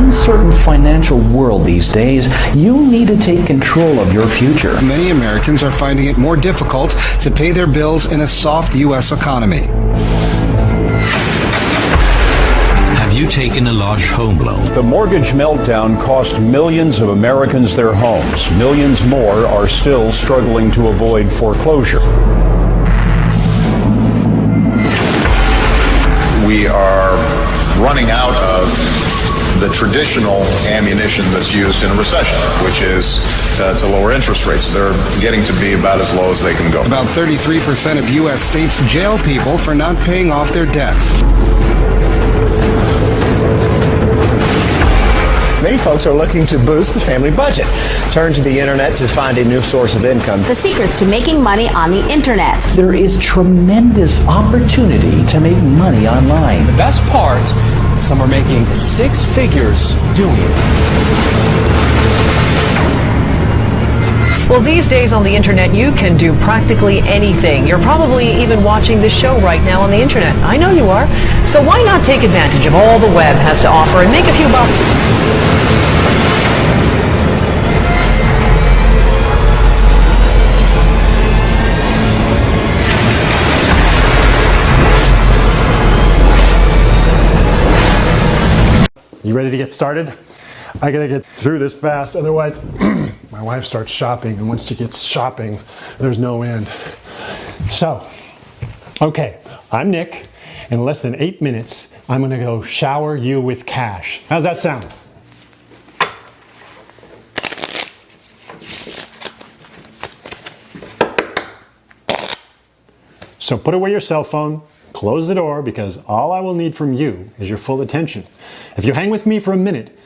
uncertain financial world these days, you need to take control of your future. Many Americans are finding it more difficult to pay their bills in a soft U.S. economy. Have you taken a large home loan? The mortgage meltdown cost millions of Americans their homes. Millions more are still struggling to avoid foreclosure. We are running out of the traditional ammunition that's used in a recession, which is to lower interest rates. They're getting to be about as low as they can go. About 33% of U.S. states jail people for not paying off their debts. Many folks are looking to boost the family budget. Turn to the internet to find a new source of income. The secrets to making money on the internet. There is tremendous opportunity to make money online. The best part, some are making 6 figures doing it. Well, these days on the internet, you can do practically anything. You're probably even watching this show right now on the internet. I know you are. So why not take advantage of all the web has to offer and make a few bucks? You ready to get started? I gotta get through this fast, otherwise my wife starts shopping, and once she gets shopping, there's no end. So, okay, I'm Nick. In less than 8 minutes, I'm gonna go shower you with cash. How's that sound? So put away your cell phone, close the door, because all I will need from you is your full attention. If you hang with me for a minute,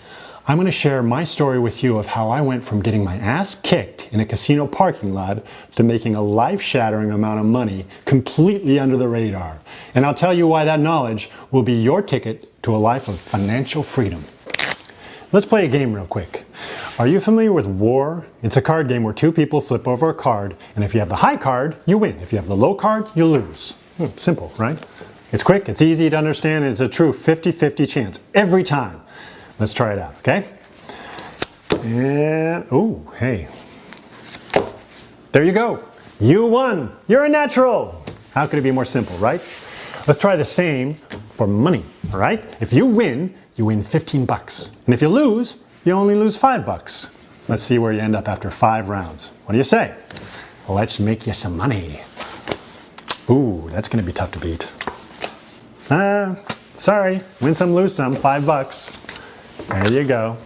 I'm going to share my story with you of how I went from getting my ass kicked in a casino parking lot to making a life-shattering amount of money completely under the radar. And I'll tell you why that knowledge will be your ticket to a life of financial freedom. Let's play a game real quick. Are you familiar with War? It's a card game where 2 people flip over a card, and if you have the high card, you win. If you have the low card, you lose. Simple, right? It's quick, it's easy to understand, and it's a true 50-50 chance every time. Let's try it out, okay? And, oh, hey. There you go. You won. You're a natural. How could it be more simple, right? Let's try the same for money, all right? If you win 15 bucks. And if you lose, you only lose 5 bucks. Let's see where you end up after 5 rounds. What do you say? Let's make you some money. Ooh, that's gonna be tough to beat. Sorry, win some, lose some, 5 bucks. There you go.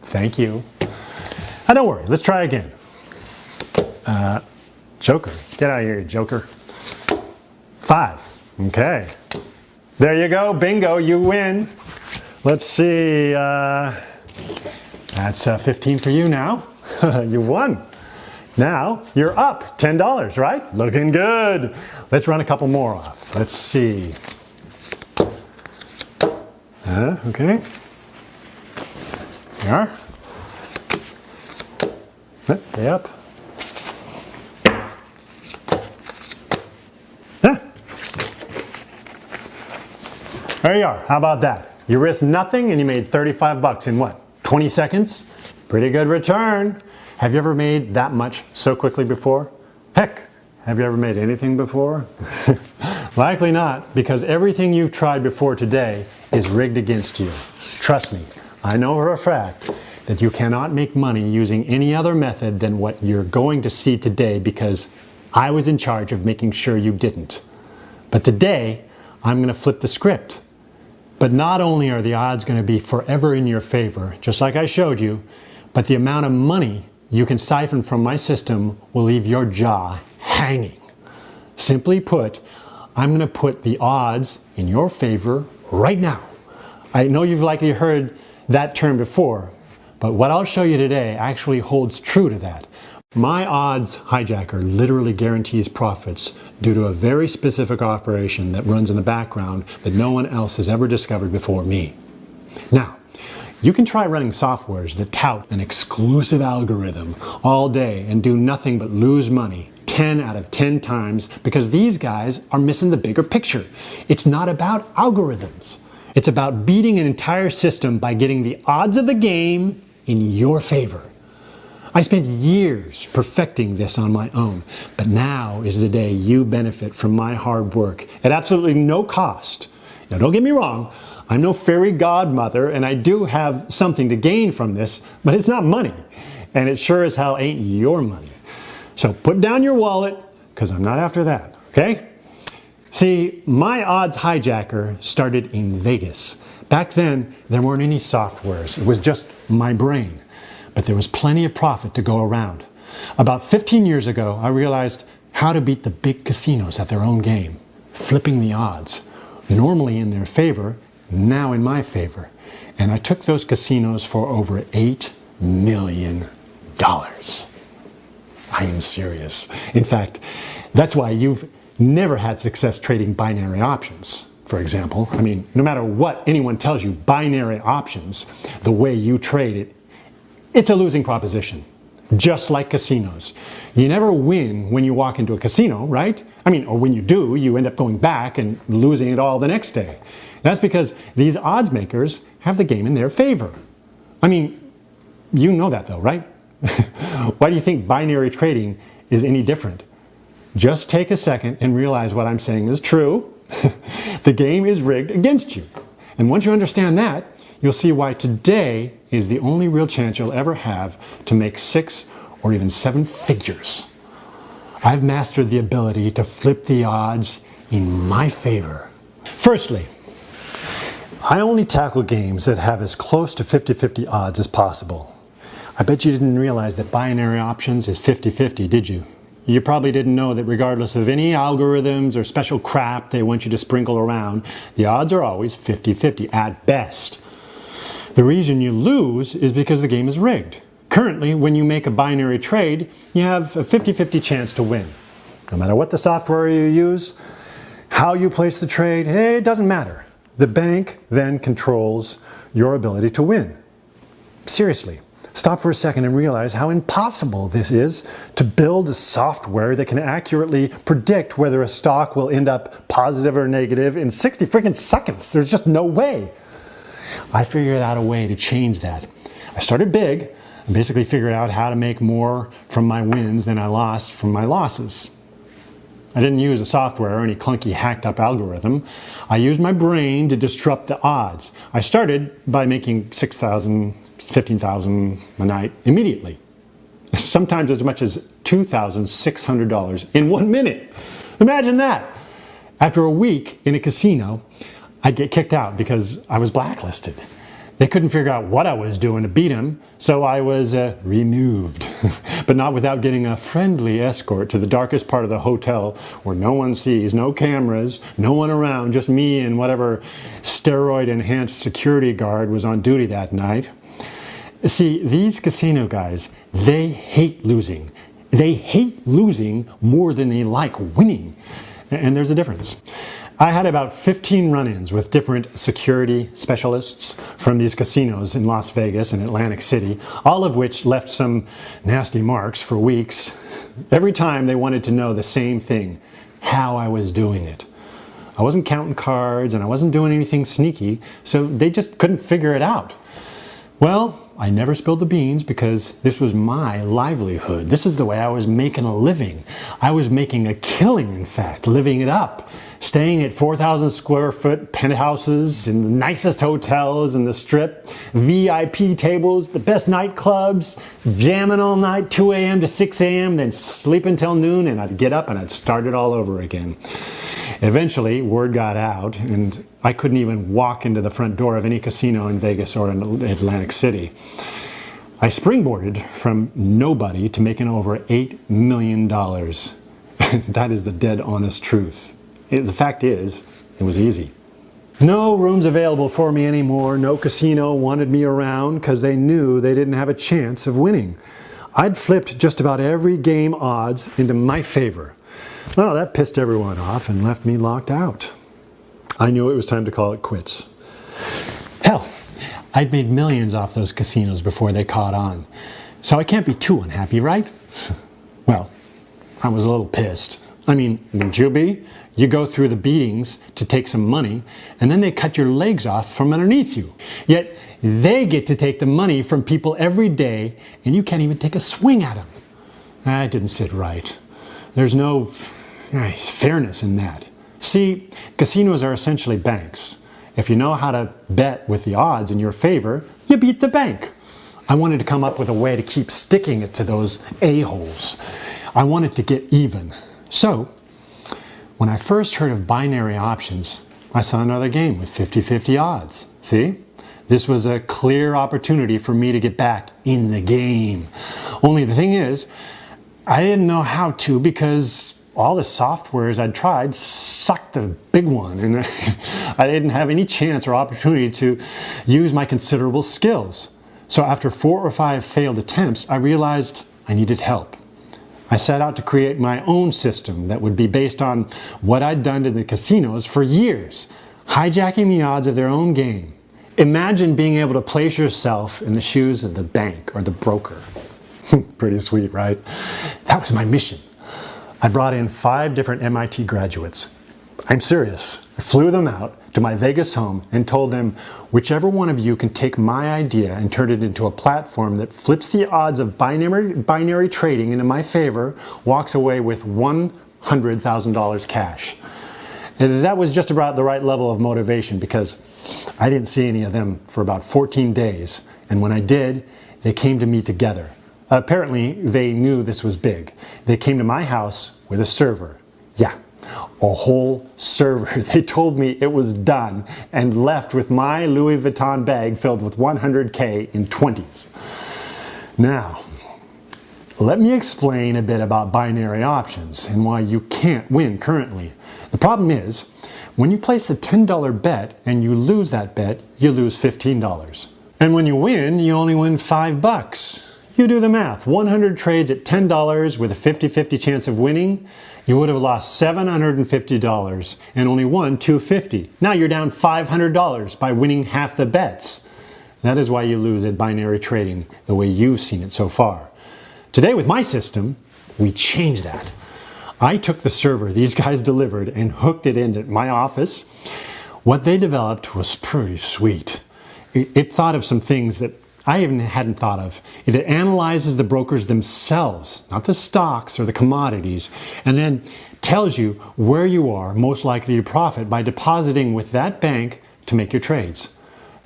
Thank you. Don't worry, let's try again. Joker, get out of here, Joker. 5, okay. There you go, bingo, you win. Let's see, that's 15 for you now. You won. Now, you're up $10, right? Looking good. Let's run a couple more off. Let's see. Okay. There you are. Stay up. There you are. How about that? You risked nothing and you made 35 bucks in what? 20 seconds? Pretty good return. Have you ever made that much so quickly before? Heck, have you ever made anything before? Likely not, because everything you've tried before today is rigged against you. Trust me, I know for a fact that you cannot make money using any other method than what you're going to see today, because I was in charge of making sure you didn't. But today, I'm going to flip the script. But not only are the odds going to be forever in your favor, just like I showed you, but the amount of money you can siphon from my system will leave your jaw hanging. Simply put, I'm going to put the odds in your favor right now. I know you've likely heard that term before, but what I'll show you today actually holds true to that. My odds hijacker literally guarantees profits due to a very specific operation that runs in the background that no one else has ever discovered before me. Now, you can try running softwares that tout an exclusive algorithm all day and do nothing but lose money 10 out of 10 times because these guys are missing the bigger picture. It's not about algorithms. It's about beating an entire system by getting the odds of the game in your favor. I spent years perfecting this on my own, but now is the day you benefit from my hard work at absolutely no cost. Now, don't get me wrong, I'm no fairy godmother, and I do have something to gain from this, but it's not money, and it sure as hell ain't your money. So put down your wallet, because I'm not after that, okay? See, my odds hijacker started in Vegas. Back then, there weren't any softwares. It was just my brain. But there was plenty of profit to go around. About 15 years ago, I realized how to beat the big casinos at their own game, flipping the odds, normally in their favor, now in my favor. And I took those casinos for over $8 million. I am serious. In fact, that's why you've never had success trading binary options. For example, I mean, no matter what anyone tells you, binary options, the way you trade it, it's a losing proposition, just like casinos. You never win when you walk into a casino, right? I mean, or when you do, you end up going back and losing it all the next day. That's because these odds makers have the game in their favor. I mean, you know that though, right? Why do you think binary trading is any different? Just take a second and realize what I'm saying is true. The game is rigged against you. And once you understand that, you'll see why today is the only real chance you'll ever have to make 6 or even 7 figures. I've mastered the ability to flip the odds in my favor. Firstly, I only tackle games that have as close to 50-50 odds as possible. I bet you didn't realize that binary options is 50-50, did you? You probably didn't know that regardless of any algorithms or special crap they want you to sprinkle around, the odds are always 50-50 at best. The reason you lose is because the game is rigged. Currently, when you make a binary trade, you have a 50-50 chance to win. No matter what the software you use, how you place the trade, it doesn't matter. The bank then controls your ability to win. Seriously, stop for a second and realize how impossible this is to build a software that can accurately predict whether a stock will end up positive or negative in 60 freaking seconds. There's just no way. I figured out a way to change that. I started big and basically figured out how to make more from my wins than I lost from my losses. I didn't use a software or any clunky hacked up algorithm. I used my brain to disrupt the odds. I started by making $6,000, $15,000 a night immediately. Sometimes as much as $2,600 in 1 minute. Imagine that. After a week in a casino, I'd get kicked out because I was blacklisted. They couldn't figure out what I was doing to beat them, so I was removed. But not without getting a friendly escort to the darkest part of the hotel where no one sees, no cameras, no one around, just me and whatever steroid-enhanced security guard was on duty that night. See, these casino guys, they hate losing. They hate losing more than they like winning. And there's a difference. I had about 15 run-ins with different security specialists from these casinos in Las Vegas and Atlantic City, all of which left some nasty marks for weeks. Every time they wanted to know the same thing, how I was doing it. I wasn't counting cards and I wasn't doing anything sneaky, so they just couldn't figure it out. Well, I never spilled the beans because this was my livelihood. This is the way I was making a living. I was making a killing, in fact, living it up. Staying at 4,000 square foot penthouses in the nicest hotels in the Strip, VIP tables, the best nightclubs, jamming all night, 2 a.m. to 6 a.m., then sleep until noon, and I'd get up and I'd start it all over again. Eventually, word got out, and I couldn't even walk into the front door of any casino in Vegas or in Atlantic City. I springboarded from nobody to making over $8 million. That is the dead honest truth. The fact is, it was easy. No rooms available for me anymore. No casino wanted me around because they knew they didn't have a chance of winning. I'd flipped just about every game odds into my favor. Well, that pissed everyone off and left me locked out. I knew it was time to call it quits. Hell, I'd made millions off those casinos before they caught on. So I can't be too unhappy, right? Well, I was a little pissed. I mean, wouldn't you be? You go through the beatings to take some money, and then they cut your legs off from underneath you. Yet they get to take the money from people every day, and you can't even take a swing at them. That didn't sit right. There's no fairness in that. See, casinos are essentially banks. If you know how to bet with the odds in your favor, you beat the bank. I wanted to come up with a way to keep sticking it to those a-holes. I wanted to get even. So, when I first heard of binary options, I saw another game with 50-50 odds. See? This was a clear opportunity for me to get back in the game. Only the thing is, I didn't know how to because all the softwares I'd tried sucked the big one, and I didn't have any chance or opportunity to use my considerable skills. So after 4 or 5 failed attempts, I realized I needed help. I set out to create my own system that would be based on what I'd done to the casinos for years, hijacking the odds of their own game. Imagine being able to place yourself in the shoes of the bank or the broker. Pretty sweet, right? That was my mission. I brought in 5 different MIT graduates. I'm serious. I flew them out to my Vegas home and told them, whichever one of you can take my idea and turn it into a platform that flips the odds of binary trading into my favor, walks away with $100,000 cash. And that was just about the right level of motivation because I didn't see any of them for about 14 days. And when I did, they came to me together. Apparently, they knew this was big. They came to my house with a server. Yeah, a whole server. They told me it was done and left with my Louis Vuitton bag filled with 100K in 20s. Now, let me explain a bit about binary options and why you can't win currently. The problem is, when you place a $10 bet and you lose that bet, you lose $15. And when you win, you only win $5. You do the math. 100 trades at $10 with a 50-50 chance of winning, you would have lost $750 and only won $250. Now you're down $500 by winning half the bets. That is why you lose at binary trading the way you've seen it so far. Today with my system, we changed that. I took the server these guys delivered and hooked it into my office. What they developed was pretty sweet. It thought of some things that I even hadn't thought of. It analyzes the brokers themselves, not the stocks or the commodities, and then tells you where you are most likely to profit by depositing with that bank to make your trades.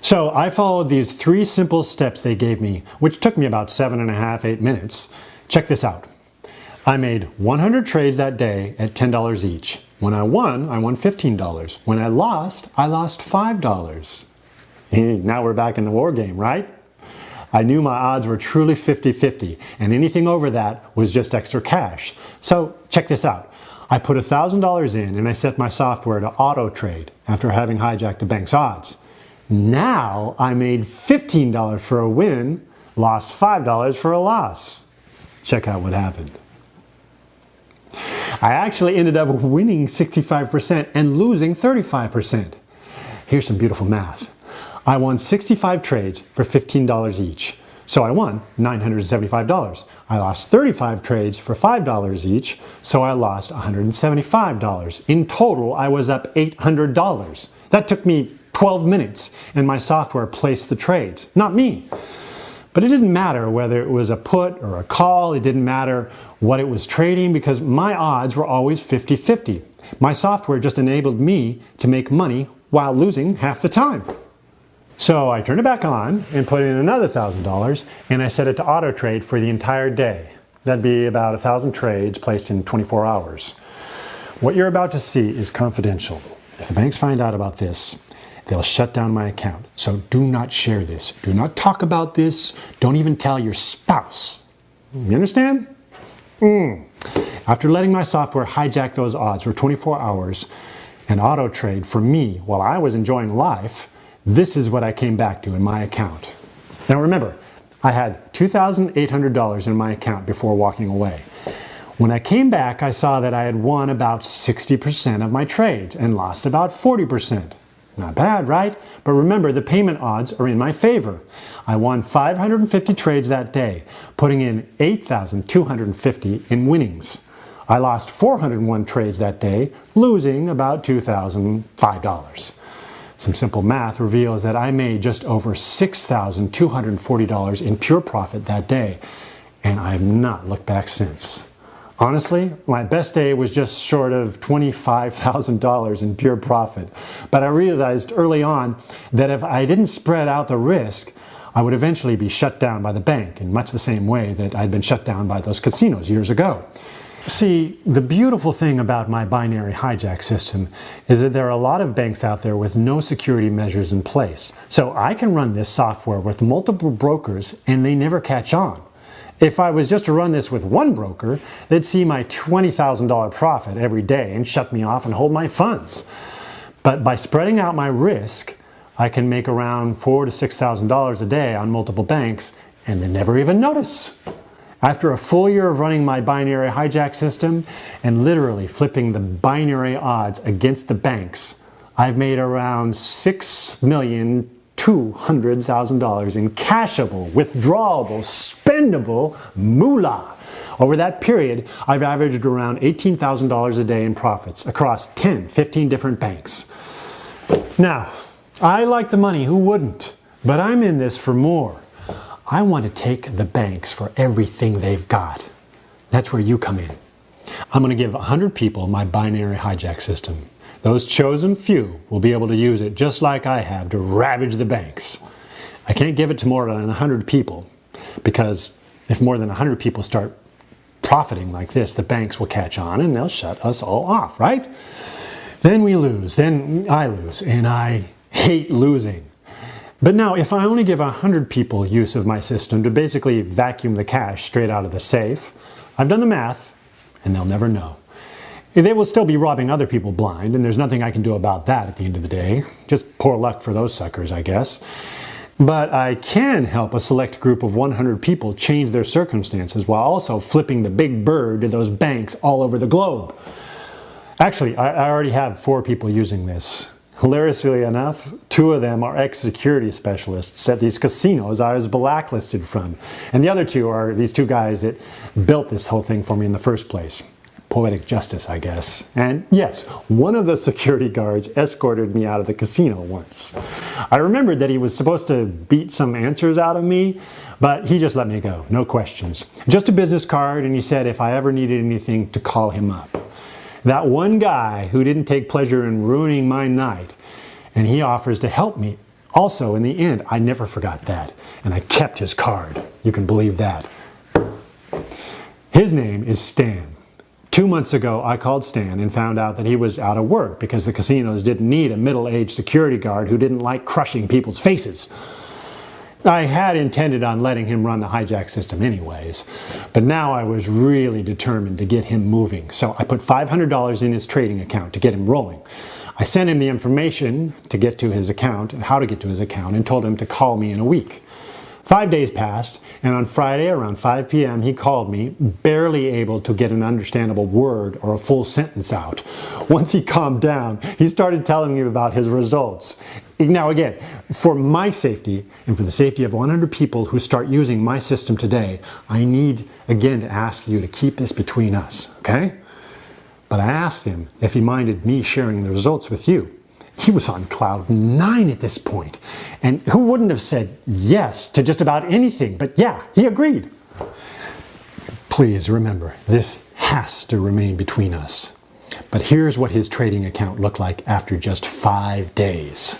So I followed these 3 simple steps they gave me, which took me about 7.5, 8 minutes. Check this out. I made 100 trades that day at $10 each. When I won $15. When I lost $5. Now we're back in the war game, right? I knew my odds were truly 50-50, and anything over that was just extra cash. So check this out. I put $1,000 in and I set my software to auto trade after having hijacked the bank's odds. Now I made $15 for a win, lost $5 for a loss. Check out what happened. I actually ended up winning 65% and losing 35%. Here's some beautiful math. I won 65 trades for $15 each. So I won $975. I lost 35 trades for $5 each, so I lost $175. In total, I was up $800. That took me 12 minutes, and my software placed the trades, not me. But it didn't matter whether it was a put or a call, it didn't matter what it was trading because my odds were always 50-50. My software just enabled me to make money while losing half the time. So I turned it back on and put in another $1,000 and I set it to auto trade for the entire day. That'd be about 1,000 trades placed in 24 hours. What you're about to see is confidential. If the banks find out about this, they'll shut down my account. So do not share this. Do not talk about this. Don't even tell your spouse. You understand? After letting my software hijack those odds for 24 hours and auto trade for me while I was enjoying life, this is what I came back to in my account. Now remember, I had $2,800 in my account before walking away. When I came back, I saw that I had won about 60% of my trades and lost about 40%. Not bad, right? But remember, the payment odds are in my favor. I won 550 trades that day, putting in $8,250 in winnings. I lost 401 trades that day, losing about $2,005. Some simple math reveals that I made just over $6,240 in pure profit that day, and I have not looked back since. Honestly, my best day was just short of $25,000 in pure profit, but I realized early on that if I didn't spread out the risk, I would eventually be shut down by the bank in much the same way that I'd been shut down by those casinos years ago. See, the beautiful thing about my binary hijack system is that there are a lot of banks out there with no security measures in place. So I can run this software with multiple brokers and they never catch on. If I was just to run this with one broker, they'd see my $20,000 profit every day and shut me off and hold my funds. But by spreading out my risk, I can make around $4,000 to $6,000 a day on multiple banks and they never even notice. After a full year of running my binary hijack system and literally flipping the binary odds against the banks, I've made around $6,200,000 in cashable, withdrawable, spendable moolah. Over that period, I've averaged around $18,000 a day in profits across 10, 15 different banks. Now, I like the money, who wouldn't? But I'm in this for more. I want to take the banks for everything they've got. That's where you come in. I'm going to give 100 people my binary hijack system. Those chosen few will be able to use it just like I have to ravage the banks. I can't give it to more than 100 people because if more than 100 people start profiting like this, the banks will catch on and they'll shut us all off, right? Then we lose, then I lose, and I hate losing. But now, if I only give 100 people use of my system to basically vacuum the cash straight out of the safe, I've done the math, and they'll never know. They will still be robbing other people blind, and there's nothing I can do about that at the end of the day. Just poor luck for those suckers, I guess. But I can help a select group of 100 people change their circumstances while also flipping the big bird to those banks all over the globe. Actually, I already have 4 people using this. Hilariously enough, 2 of them are ex-security specialists at these casinos I was blacklisted from. And the other 2 are these 2 guys that built this whole thing for me in the first place. Poetic justice, I guess. And yes, one of the security guards escorted me out of the casino once. I remembered that he was supposed to beat some answers out of me, but he just let me go, no questions. Just a business card, and he said if I ever needed anything to call him up. That one guy who didn't take pleasure in ruining my night, and he offers to help me. Also, in the end, I never forgot that, and I kept his card. You can believe that. His name is Stan. 2 months ago, I called Stan and found out that he was out of work because the casinos didn't need a middle-aged security guard who didn't like crushing people's faces. I had intended on letting him run the hijack system anyways, but now I was really determined to get him moving, so I put $500 in his trading account to get him rolling. I sent him the information to get to his account and how to get to his account and told him to call me in a week. 5 days passed, and on Friday around 5 p.m. he called me, barely able to get an understandable word or a full sentence out. Once he calmed down, he started telling me about his results. Now again, for my safety and for the safety of 100 people who start using my system today, I need again to ask you to keep this between us, okay? But I asked him if he minded me sharing the results with you. He was on cloud 9 at this point. And who wouldn't have said yes to just about anything? But yeah, he agreed. Please remember, this has to remain between us. But here's what his trading account looked like after just 5 days.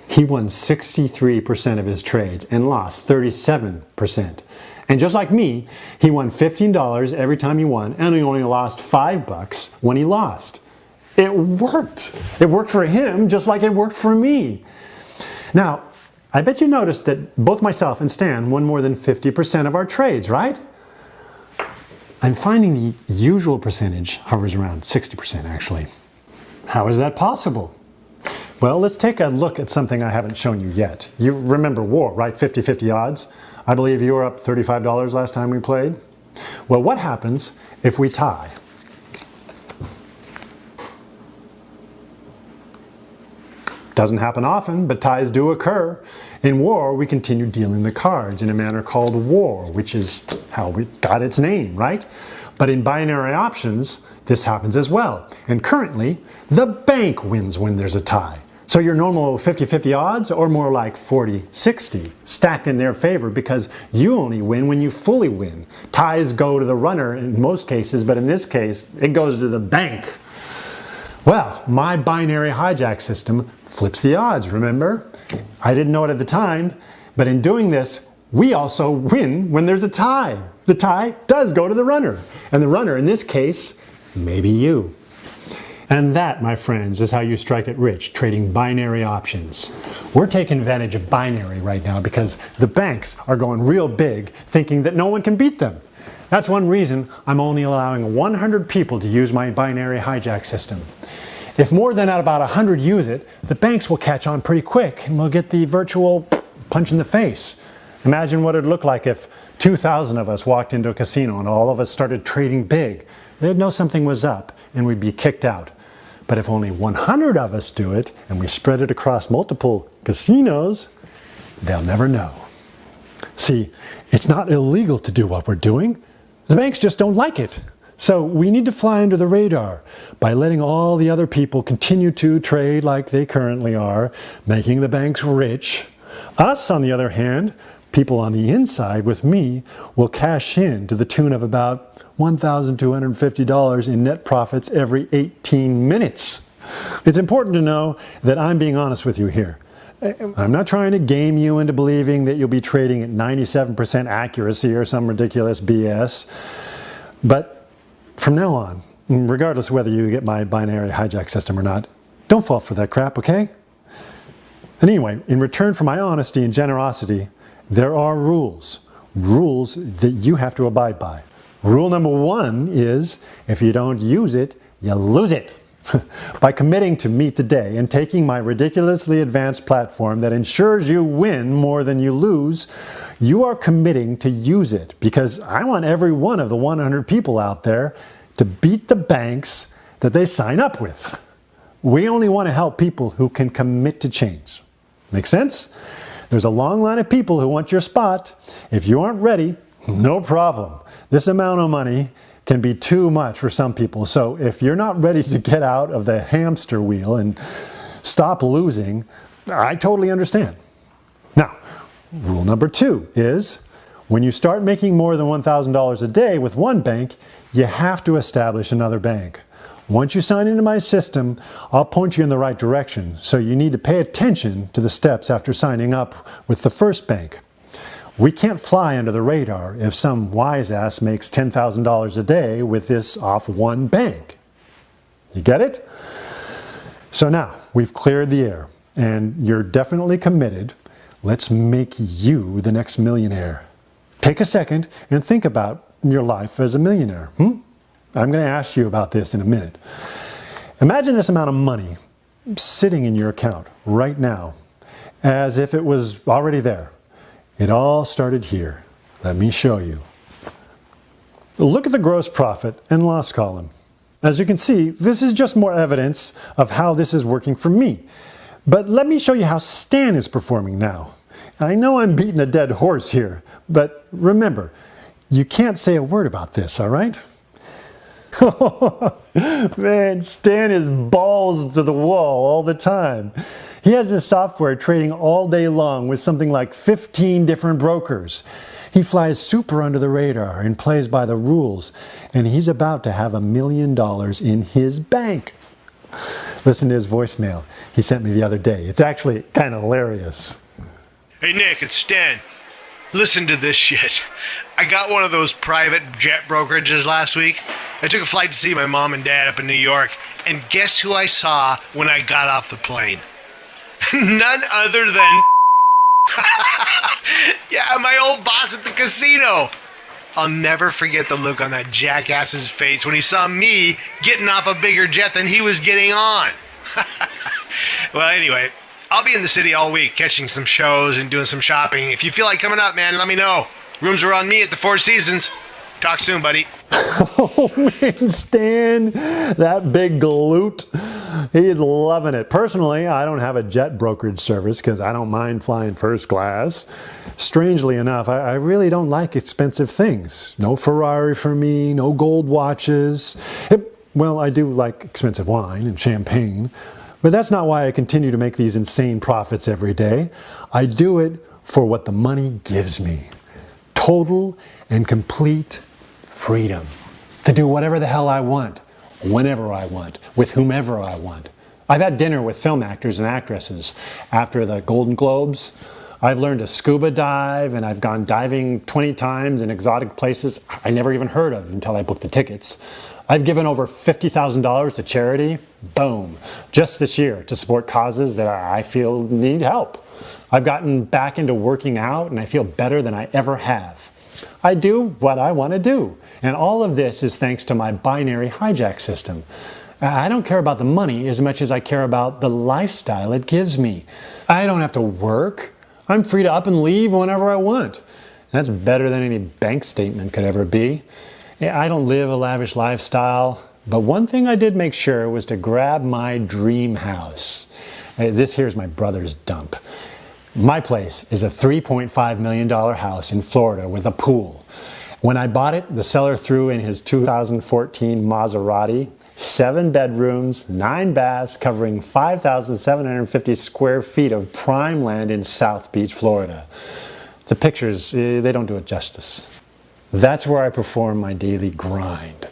He won 63% of his trades and lost 37%. And just like me, he won $15 every time he won, and he only lost $5 when he lost. It worked. It worked for him just like it worked for me. Now, I bet you noticed that both myself and Stan won more than 50% of our trades, right? I'm finding the usual percentage hovers around 60% actually. How is that possible? Well, let's take a look at something I haven't shown you yet. You remember war, right? 50-50 odds. I believe you were up $35 last time we played. Well, what happens if we tie? Doesn't happen often, but ties do occur. In war, we continue dealing the cards in a manner called war, which is how we got its name, right? But in binary options, this happens as well. And currently, the bank wins when there's a tie. So your normal 50-50 odds are more like 40-60, stacked in their favor because you only win when you fully win. Ties go to the runner in most cases, but in this case, it goes to the bank. Well, my binary hijack system flips the odds, remember? I didn't know it at the time, but in doing this, we also win when there's a tie. The tie does go to the runner, and the runner in this case, maybe you. And that, my friends, is how you strike it rich, trading binary options. We're taking advantage of binary right now because the banks are going real big, thinking that no one can beat them. That's one reason I'm only allowing 100 people to use my binary hijack system. If more than about 100 use it, the banks will catch on pretty quick and we'll get the virtual punch in the face. Imagine what it'd look like if 2,000 of us walked into a casino and all of us started trading big. They'd know something was up and we'd be kicked out. But if only 100 of us do it and we spread it across multiple casinos, they'll never know. See, it's not illegal to do what we're doing. The banks just don't like it. So we need to fly under the radar by letting all the other people continue to trade like they currently are, making the banks rich. Us, on the other hand, people on the inside with me, will cash in to the tune of about $1,250 in net profits every 18 minutes. It's important to know that I'm being honest with you here. I'm not trying to game you into believing that you'll be trading at 97% accuracy or some ridiculous BS. But from now on, regardless of whether you get my binary hijack system or not, don't fall for that crap, okay? And anyway, in return for my honesty and generosity, there are rules. Rules that you have to abide by. Rule number 1 is, if you don't use it, you lose it. By committing to me today and taking my ridiculously advanced platform that ensures you win more than you lose, you are committing to use it because I want every one of the 100 people out there to beat the banks that they sign up with. We only want to help people who can commit to change. Make sense? There's a long line of people who want your spot. If you aren't ready, no problem. This amount of money can be too much for some people. So if you're not ready to get out of the hamster wheel and stop losing, I totally understand. Now, rule number 2 is when you start making more than $1,000 a day with one bank, you have to establish another bank. Once you sign into my system, I'll point you in the right direction. So you need to pay attention to the steps after signing up with the first bank. We can't fly under the radar if some wise ass makes $10,000 a day with this off one bank. You get it? So now we've cleared the air and you're definitely committed. Let's make you the next millionaire. Take a second and think about your life as a millionaire. I'm going to ask you about this in a minute. Imagine this amount of money sitting in your account right now as if it was already there. It all started here. Let me show you. Look at the gross profit and loss column. As you can see, this is just more evidence of how this is working for me. But let me show you how Stan is performing now. I know I'm beating a dead horse here, but remember, you can't say a word about this, all right? Man, Stan is balls to the wall all the time. He has this software trading all day long with something like 15 different brokers. He flies super under the radar and plays by the rules, and he's about to have $1 million in his bank. Listen to his voicemail he sent me the other day. It's actually kind of hilarious. Hey Nick, it's Stan. Listen to this shit. I got one of those private jet brokerages last week. I took a flight to see my mom and dad up in New York, and guess who I saw when I got off the plane? None other than yeah, my old boss at the casino. I'll never forget the look on that jackass's face when he saw me getting off a bigger jet than he was getting on. Well, anyway, I'll be in the city all week catching some shows and doing some shopping. If you feel like coming up, man, let me know. Rooms are on me at the Four Seasons. Talk soon, buddy. Oh man, Stan, that big galoot. He's loving it. Personally, I don't have a jet brokerage service because I don't mind flying first class. Strangely enough, I really don't like expensive things. No Ferrari for me, no gold watches. Well, I do like expensive wine and champagne, but that's not why I continue to make these insane profits every day. I do it for what the money gives me. Total and complete freedom to do whatever the hell I want, whenever I want, with whomever I want. I've had dinner with film actors and actresses after the Golden Globes. I've learned to scuba dive, and I've gone diving 20 times in exotic places I never even heard of until I booked the tickets. I've given over $50,000 to charity, boom, just this year to support causes that I feel need help. I've gotten back into working out and I feel better than I ever have. I do what I want to do, and all of this is thanks to my binary hijack system. I don't care about the money as much as I care about the lifestyle it gives me. I don't have to work. I'm free to up and leave whenever I want. That's better than any bank statement could ever be. I don't live a lavish lifestyle, but one thing I did make sure was to grab my dream house. This here's my brother's dump. My place is a $3.5 million house in Florida with a pool. When I bought it, the seller threw in his 2014 Maserati, 7 bedrooms, 9 baths, covering 5,750 square feet of prime land in South Beach, Florida. The pictures, they don't do it justice. That's where I perform my daily grind.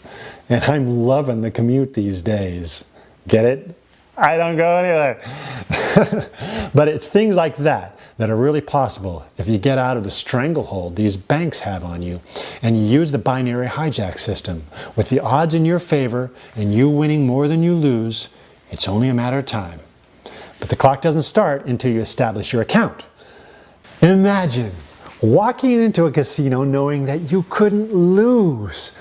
And I'm loving the commute these days. Get it? I don't go anywhere. But it's things like that that are really possible if you get out of the stranglehold these banks have on you and you use the binary hijack system. With the odds in your favor and you winning more than you lose, it's only a matter of time. But the clock doesn't start until you establish your account. Imagine walking into a casino knowing that you couldn't lose.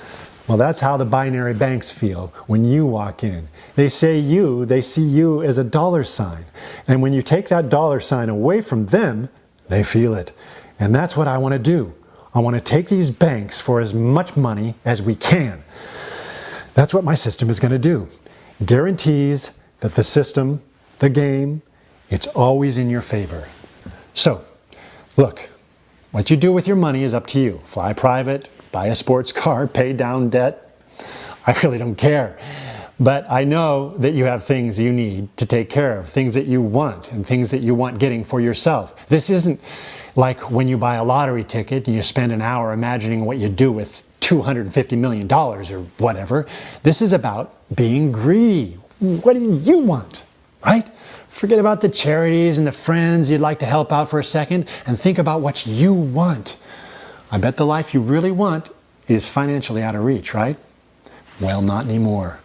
Well, that's how the binary banks feel when you walk in. They see you as a dollar sign. And when you take that dollar sign away from them, they feel it. And that's what I want to do. I want to take these banks for as much money as we can. That's what my system is going to do. Guarantees that the system, the game, it's always in your favor. So, look. What you do with your money is up to you. Fly private, buy a sports car, pay down debt. I really don't care. But I know that you have things you need to take care of, things that you want, and things that you want getting for yourself. This isn't like when you buy a lottery ticket and you spend an hour imagining what you do with $250 million or whatever. This is about being greedy. What do you want, right? Forget about the charities and the friends you'd like to help out for a second and think about what you want. I bet the life you really want is financially out of reach, right? Well, not anymore.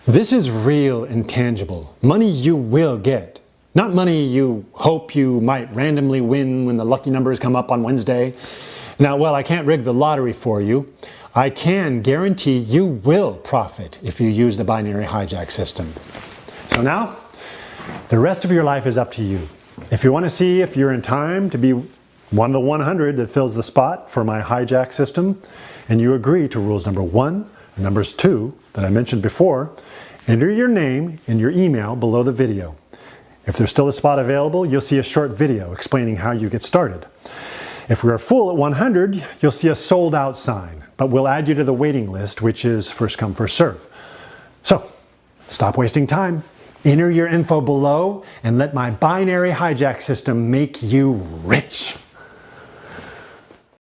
This is real and tangible. Money you will get. Not money you hope you might randomly win when the lucky numbers come up on Wednesday. Now, well, I can't rig the lottery for you. I can guarantee you will profit if you use the binary hijack system. So now, the rest of your life is up to you. If you want to see if you're in time to be one of the 100 that fills the spot for my hijack system, and you agree to rules number 1 and numbers 2 that I mentioned before, enter your name and your email below the video. If there's still a spot available, you'll see a short video explaining how you get started. If we are full at 100, you'll see a sold out sign, but we'll add you to the waiting list, which is first come, first serve. So, stop wasting time. Enter your info below and let my binary hijack system make you rich.